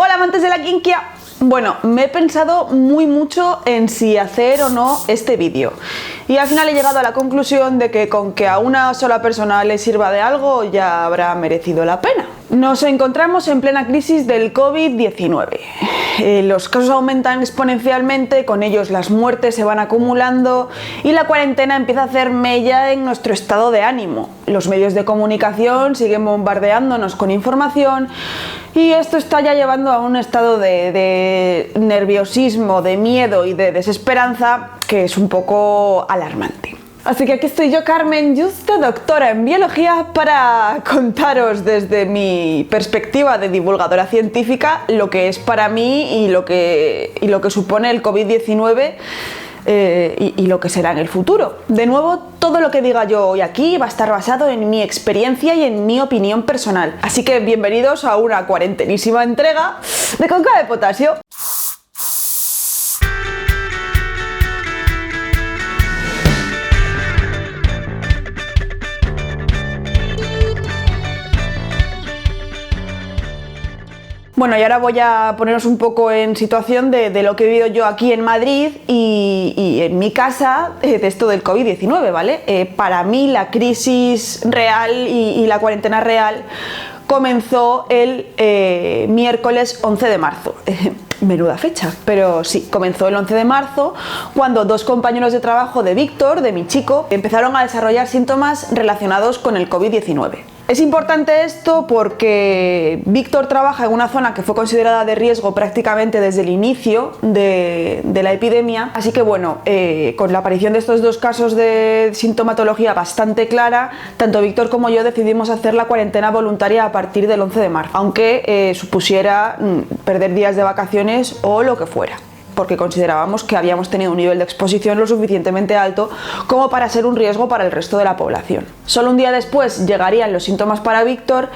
Hola amantes de la quinquia. Bueno, me he pensado mucho en si hacer o no este vídeo y al final he llegado a la conclusión de que con que a una sola persona le sirva de algo ya habrá merecido la pena. Nos encontramos en plena crisis del COVID-19. Los casos aumentan exponencialmente, con ellos las muertes se van acumulando y la cuarentena empieza a hacer mella en nuestro estado de ánimo. Los medios de comunicación siguen bombardeándonos con información y esto está ya llevando a un estado de nerviosismo, de miedo y de desesperanza que es un poco alarmante. Así que aquí estoy yo, Carmen Yuste, doctora en biología, para contaros desde mi perspectiva de divulgadora científica lo que es para mí y lo que supone el COVID-19 y lo que será en el futuro. De nuevo, todo lo que diga yo hoy aquí va a estar basado en mi experiencia y en mi opinión personal. Así que bienvenidos a una cuarentenísima entrega de Conca de Potasio. Bueno, y ahora voy a poneros un poco en situación de lo que he vivido yo aquí en Madrid y en mi casa de esto del COVID-19, ¿vale? Para mí la crisis real y la cuarentena real comenzó el miércoles 11 de marzo. Menuda fecha, pero sí, comenzó el 11 de marzo cuando dos compañeros de trabajo de Víctor, de mi chico, empezaron a desarrollar síntomas relacionados con el COVID-19. Es importante esto porque Víctor trabaja en una zona que fue considerada de riesgo prácticamente desde el inicio de la epidemia, así que bueno, con la aparición de estos dos casos de sintomatología bastante clara, tanto Víctor como yo decidimos hacer la cuarentena voluntaria a partir del 11 de marzo, aunque supusiera perder días de vacaciones o lo que fuera, porque considerábamos que habíamos tenido un nivel de exposición lo suficientemente alto como para ser un riesgo para el resto de la población. Solo un día después llegarían los síntomas para Víctor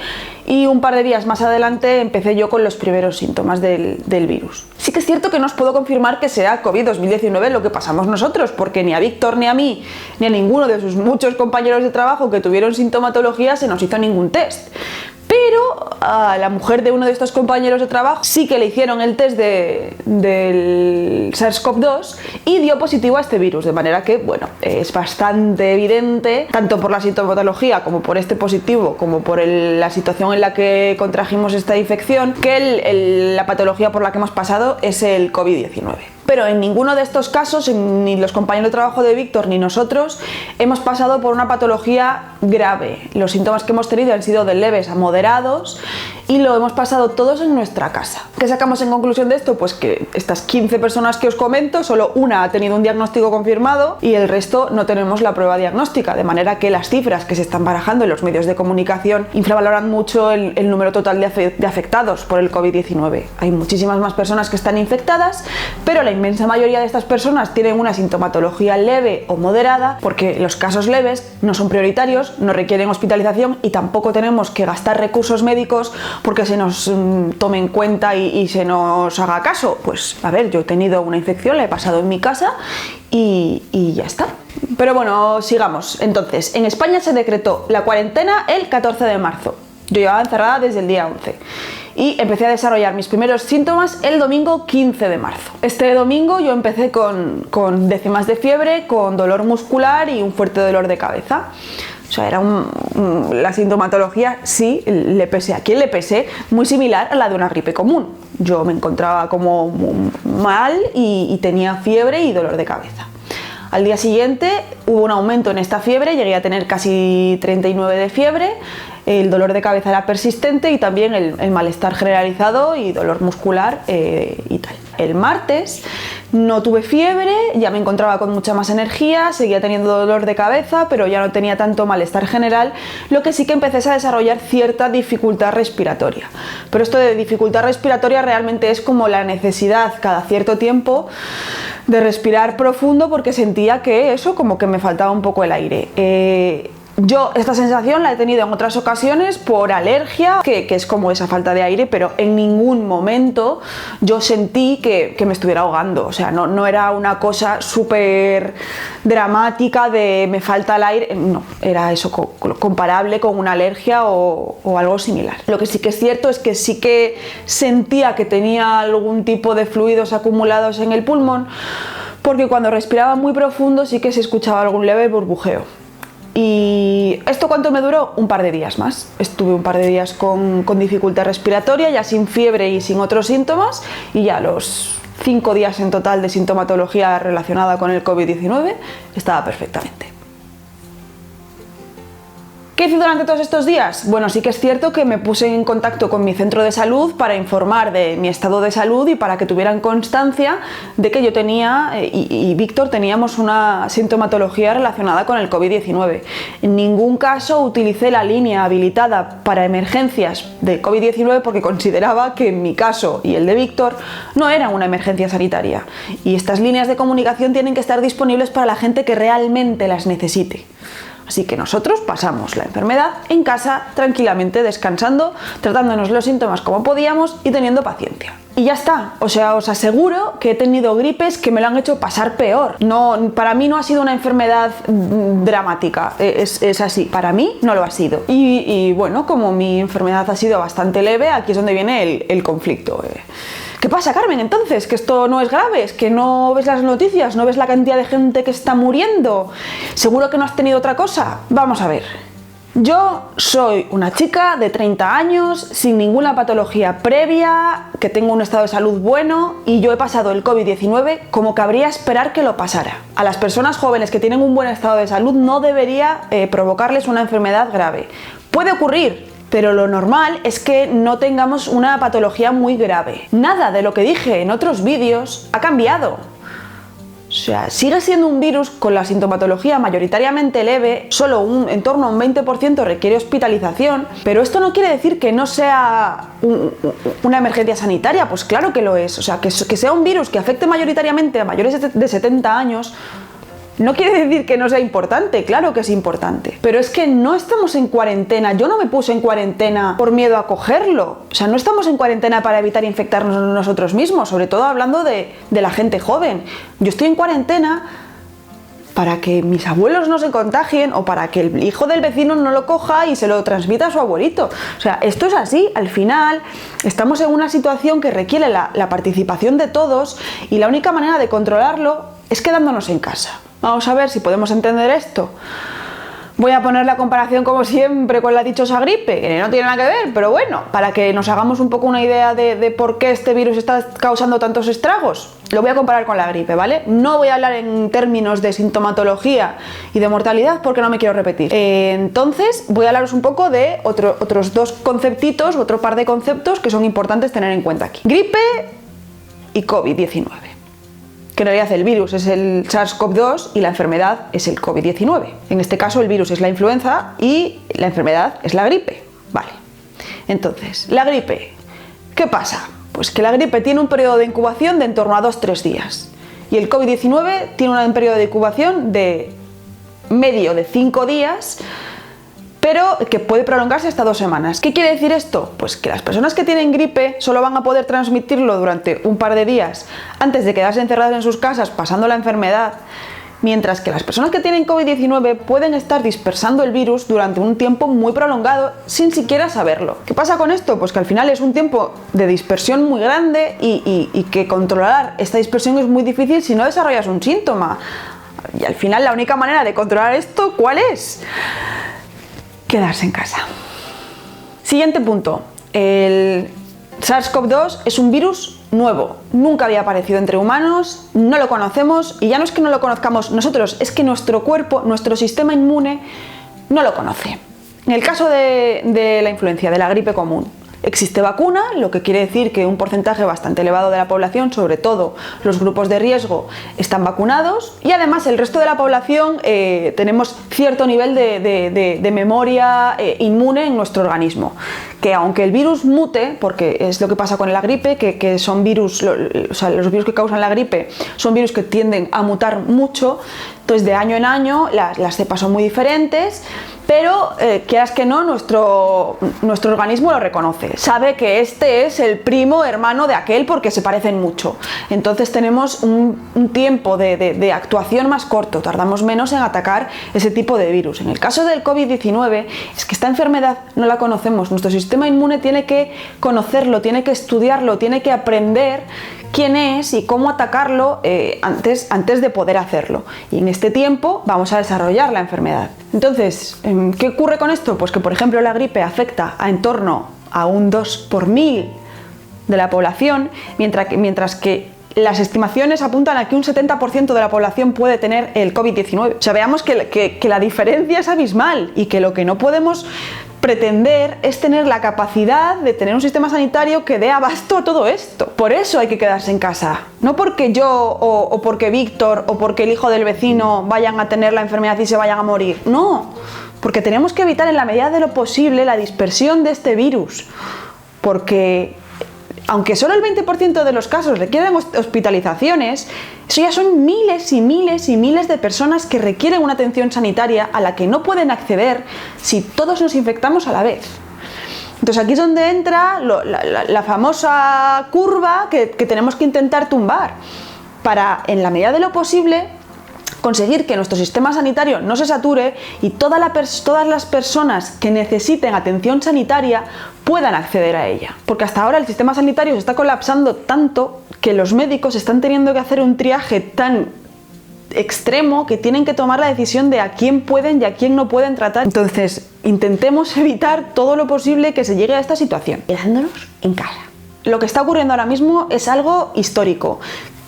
y un par de días más adelante empecé yo con los primeros síntomas del virus. Sí que es cierto que no os puedo confirmar que sea COVID-2019 lo que pasamos nosotros, porque ni a Víctor, ni a mí, ni a ninguno de sus muchos compañeros de trabajo que tuvieron sintomatología se nos hizo ningún test. Pero a la mujer de uno de estos compañeros de trabajo sí que le hicieron el test del SARS-CoV-2 y dio positivo a este virus, de manera que, bueno, es bastante evidente, tanto por la sintomatología como por este positivo, como por la situación en la que contrajimos esta infección, que la patología por la que hemos pasado es el COVID-19. Pero en ninguno de estos casos, ni los compañeros de trabajo de Víctor ni nosotros, hemos pasado por una patología grave. Los síntomas que hemos tenido han sido de leves a moderados y lo hemos pasado todos en nuestra casa. ¿Qué sacamos en conclusión de esto? Pues que estas 15 personas que os comento, solo una ha tenido un diagnóstico confirmado y el resto no tenemos la prueba diagnóstica, de manera que las cifras que se están barajando en los medios de comunicación infravaloran mucho el número total de afectados por el COVID-19. Hay muchísimas más personas que están infectadas, pero la inmensa mayoría de estas personas tienen una sintomatología leve o moderada, porque los casos leves no son prioritarios, no requieren hospitalización y tampoco tenemos que gastar recursos médicos porque se nos tome en cuenta y se nos haga caso. Pues a ver, yo he tenido una infección, la he pasado en mi casa y ya está. Pero bueno, sigamos. Entonces, en España se decretó la cuarentena el 14 de marzo. Yo llevaba encerrada desde el día 11 y empecé a desarrollar mis primeros síntomas el domingo 15 de marzo. Este domingo yo empecé con décimas de fiebre, con dolor muscular y un fuerte dolor de cabeza. O sea, era la sintomatología, sí, le pesé a quien le pesé, muy similar a la de una gripe común. Yo me encontraba como mal y tenía fiebre y dolor de cabeza. Al día siguiente hubo un aumento en esta fiebre, llegué a tener casi 39 de fiebre, el dolor de cabeza era persistente y también el malestar generalizado y dolor muscular y tal. El martes no tuve fiebre, ya me encontraba con mucha más energía, seguía teniendo dolor de cabeza, pero ya no tenía tanto malestar general, lo que sí que empecé a desarrollar cierta dificultad respiratoria. Pero esto de dificultad respiratoria realmente es como la necesidad cada cierto tiempo de respirar profundo porque sentía que eso como que me faltaba un poco el aire. Yo esta sensación la he tenido en otras ocasiones por alergia, que es como esa falta de aire, pero en ningún momento yo sentí que me estuviera ahogando. O sea, no era una cosa súper dramática de me falta el aire, no, era eso comparable con una alergia o algo similar. Lo que sí que es cierto es que sí que sentía que tenía algún tipo de fluidos acumulados en el pulmón, porque cuando respiraba muy profundo sí que se escuchaba algún leve burbujeo. ¿Y esto cuánto me duró? Un par de días más. Estuve un par de días con dificultad respiratoria, ya sin fiebre y sin otros síntomas, y ya los 5 días en total de sintomatología relacionada con el COVID-19 estaba perfectamente. ¿Qué hice durante todos estos días? Bueno, sí que es cierto que me puse en contacto con mi centro de salud para informar de mi estado de salud y para que tuvieran constancia de que yo tenía y Víctor teníamos una sintomatología relacionada con el COVID-19. En ningún caso utilicé la línea habilitada para emergencias de COVID-19 porque consideraba que en mi caso y el de Víctor no era una emergencia sanitaria. Y estas líneas de comunicación tienen que estar disponibles para la gente que realmente las necesite. Así que nosotros pasamos la enfermedad en casa, tranquilamente, descansando, tratándonos los síntomas como podíamos y teniendo paciencia. Y ya está, o sea, os aseguro que he tenido gripes que me lo han hecho pasar peor. No, para mí no ha sido una enfermedad dramática, es así, para mí no lo ha sido. Y bueno, como mi enfermedad ha sido bastante leve, aquí es donde viene el conflicto. ¿Qué pasa, Carmen, entonces? ¿Que esto no es grave? ¿Es que no ves las noticias? ¿No ves la cantidad de gente que está muriendo? ¿Seguro que no has tenido otra cosa? Vamos a ver. Yo soy una chica de 30 años, sin ninguna patología previa, que tengo un estado de salud bueno y yo he pasado el COVID-19 como cabría esperar que lo pasara. A las personas jóvenes que tienen un buen estado de salud no debería provocarles una enfermedad grave. Puede ocurrir, pero lo normal es que no tengamos una patología muy grave. Nada de lo que dije en otros vídeos ha cambiado. O sea, sigue siendo un virus con la sintomatología mayoritariamente leve, solo en torno a un 20% requiere hospitalización, pero esto no quiere decir que no sea una emergencia sanitaria, pues claro que lo es. O sea, que sea un virus que afecte mayoritariamente a mayores de 70 años, no quiere decir que no sea importante, claro que es importante, pero es que no estamos en cuarentena. Yo no me puse en cuarentena por miedo a cogerlo. O sea, no estamos en cuarentena para evitar infectarnos nosotros mismos, sobre todo hablando de la gente joven. Yo estoy en cuarentena para que mis abuelos no se contagien o para que el hijo del vecino no lo coja y se lo transmita a su abuelito. O sea, esto es así. Al final estamos en una situación que requiere la participación de todos y la única manera de controlarlo es quedándonos en casa. Vamos a ver si podemos entender esto. Voy a poner la comparación como siempre con la dichosa gripe, que no tiene nada que ver, pero bueno, para que nos hagamos un poco una idea de por qué este virus está causando tantos estragos, lo voy a comparar con la gripe, ¿vale? No voy a hablar en términos de sintomatología y de mortalidad porque no me quiero repetir. Entonces voy a hablaros un poco de otros dos conceptitos, otro par de conceptos que son importantes tener en cuenta aquí. Gripe y COVID-19. Que en realidad el virus es el SARS-CoV-2 y la enfermedad es el COVID-19. En este caso el virus es la influenza y la enfermedad es la gripe. Vale. Entonces, la gripe, ¿qué pasa? Pues que la gripe tiene un periodo de incubación de en torno a 2-3 días. Y el COVID-19 tiene un periodo de incubación de medio de 5 días, pero que puede prolongarse hasta 2 semanas. ¿Qué quiere decir esto? Pues que las personas que tienen gripe solo van a poder transmitirlo durante un par de días antes de quedarse encerradas en sus casas pasando la enfermedad, mientras que las personas que tienen COVID-19 pueden estar dispersando el virus durante un tiempo muy prolongado sin siquiera saberlo. ¿Qué pasa con esto? Pues que al final es un tiempo de dispersión muy grande y que controlar esta dispersión es muy difícil si no desarrollas un síntoma. Y al final la única manera de controlar esto, ¿cuál es? Quedarse en casa. Siguiente punto. El SARS-CoV-2 es un virus nuevo. Nunca había aparecido entre humanos, no lo conocemos y ya no es que no lo conozcamos nosotros, es que nuestro cuerpo, nuestro sistema inmune no lo conoce. En el caso de la influencia, de la gripe común, existe vacuna, lo que quiere decir que un porcentaje bastante elevado de la población, sobre todo los grupos de riesgo, están vacunados y además el resto de la población tenemos cierto nivel de memoria inmune en nuestro organismo. Que aunque el virus mute, porque es lo que pasa con la gripe, que son virus, o sea, los virus que causan la gripe son virus que tienden a mutar mucho, Entonces, de año en año, las cepas son muy diferentes, pero quieras que no, nuestro organismo lo reconoce. Sabe que este es el primo hermano de aquel porque se parecen mucho. Entonces tenemos un tiempo de actuación más corto, tardamos menos en atacar ese tipo de virus. En el caso del COVID-19, es que esta enfermedad no la conocemos. Nuestro sistema inmune tiene que conocerlo, tiene que estudiarlo, tiene que aprender quién es y cómo atacarlo antes de poder hacerlo. Y en este tiempo vamos a desarrollar la enfermedad. Entonces, ¿qué ocurre con esto? Pues que, por ejemplo, la gripe afecta a en torno a un 2 por 1000 de la población, mientras que las estimaciones apuntan a que un 70% de la población puede tener el COVID-19. O sea, veamos que la diferencia es abismal y que lo que no podemos pretender es tener la capacidad de tener un sistema sanitario que dé abasto a todo esto. Por eso hay que quedarse en casa. No porque yo o porque Víctor o porque el hijo del vecino vayan a tener la enfermedad y se vayan a morir. No, porque tenemos que evitar en la medida de lo posible la dispersión de este virus. Porque aunque solo el 20% de los casos requieren hospitalizaciones, eso ya son miles y miles y miles de personas que requieren una atención sanitaria a la que no pueden acceder si todos nos infectamos a la vez. Entonces aquí es donde entra la famosa curva que tenemos que intentar tumbar para, en la medida de lo posible, conseguir que nuestro sistema sanitario no se sature y todas las personas que necesiten atención sanitaria puedan acceder a ella. Porque hasta ahora el sistema sanitario se está colapsando tanto que los médicos están teniendo que hacer un triaje tan extremo que tienen que tomar la decisión de a quién pueden y a quién no pueden tratar. Entonces, intentemos evitar todo lo posible que se llegue a esta situación, quedándonos en casa. Lo que está ocurriendo ahora mismo es algo histórico,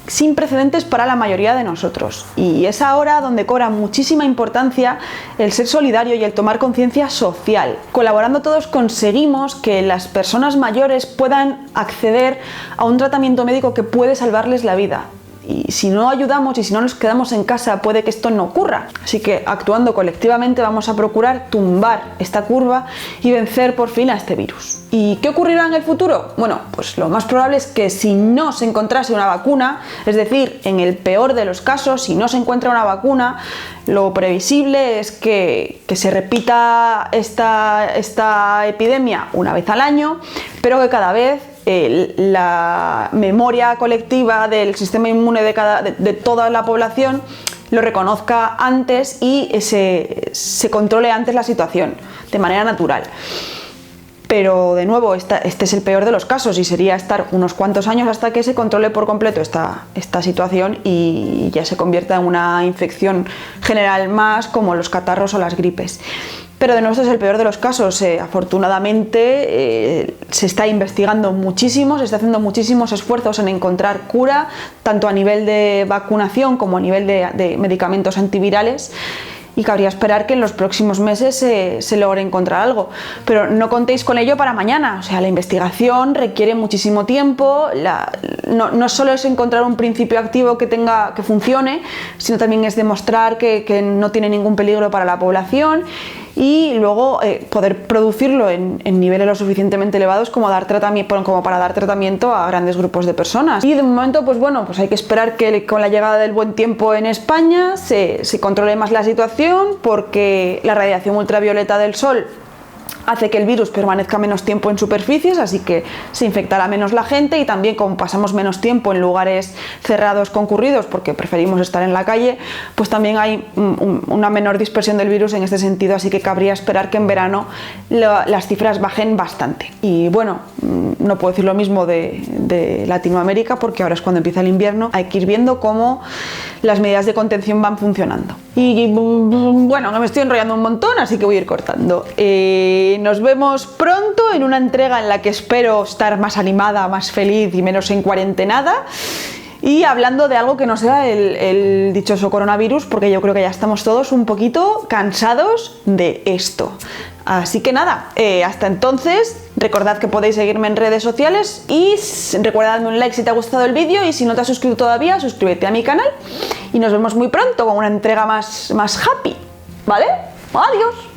sin precedentes para la mayoría de nosotros, y es ahora donde cobra muchísima importancia el ser solidario y el tomar conciencia social. Colaborando todos conseguimos que las personas mayores puedan acceder a un tratamiento médico que puede salvarles la vida. Y si no ayudamos y si no nos quedamos en casa, puede que esto no ocurra. Así que actuando colectivamente vamos a procurar tumbar esta curva y vencer por fin a este virus. ¿Y qué ocurrirá en el futuro? Bueno, pues lo más probable es que si no se encontrase una vacuna, es decir, en el peor de los casos, si no se encuentra una vacuna, lo previsible es que se repita esta epidemia una vez al año, pero que cada vez la memoria colectiva del sistema inmune de toda la población lo reconozca antes y se controle antes la situación de manera natural. Pero de nuevo, este es el peor de los casos y sería estar unos cuantos años hasta que se controle por completo esta situación y ya se convierta en una infección general más, como los catarros o las gripes. Pero de nuevo, este es el peor de los casos. Afortunadamente se está investigando muchísimo, se está haciendo muchísimos esfuerzos en encontrar cura, tanto a nivel de vacunación como a nivel de medicamentos antivirales. Y cabría esperar que en los próximos meses se logre encontrar algo. Pero no contéis con ello para mañana. O sea, la investigación requiere muchísimo tiempo. No solo es encontrar un principio activo que funcione, sino también es demostrar que no tiene ningún peligro para la población y luego poder producirlo en niveles lo suficientemente elevados como para dar tratamiento a grandes grupos de personas. Y de momento, pues bueno, pues hay que esperar que con la llegada del buen tiempo en España se controle más la situación, porque la radiación ultravioleta del sol hace que el virus permanezca menos tiempo en superficies, así que se infectará menos la gente, y también como pasamos menos tiempo en lugares cerrados concurridos porque preferimos estar en la calle, pues también hay una menor dispersión del virus en este sentido, así que cabría esperar que en verano las cifras bajen bastante. Y bueno, no puedo decir lo mismo de Latinoamérica, porque ahora es cuando empieza el invierno, hay que ir viendo cómo las medidas de contención van funcionando. Y bueno, me estoy enrollando un montón, así que voy a ir cortando. Nos vemos pronto en una entrega en la que espero estar más animada, más feliz y menos en cuarentenada, y hablando de algo que no sea el dichoso coronavirus, porque yo creo que ya estamos todos un poquito cansados de esto. Así que nada, hasta entonces, recordad que podéis seguirme en redes sociales y recuerda darme un like si te ha gustado el vídeo, y si no te has suscrito todavía, suscríbete a mi canal y nos vemos muy pronto con una entrega más happy, ¿vale? ¡Adiós!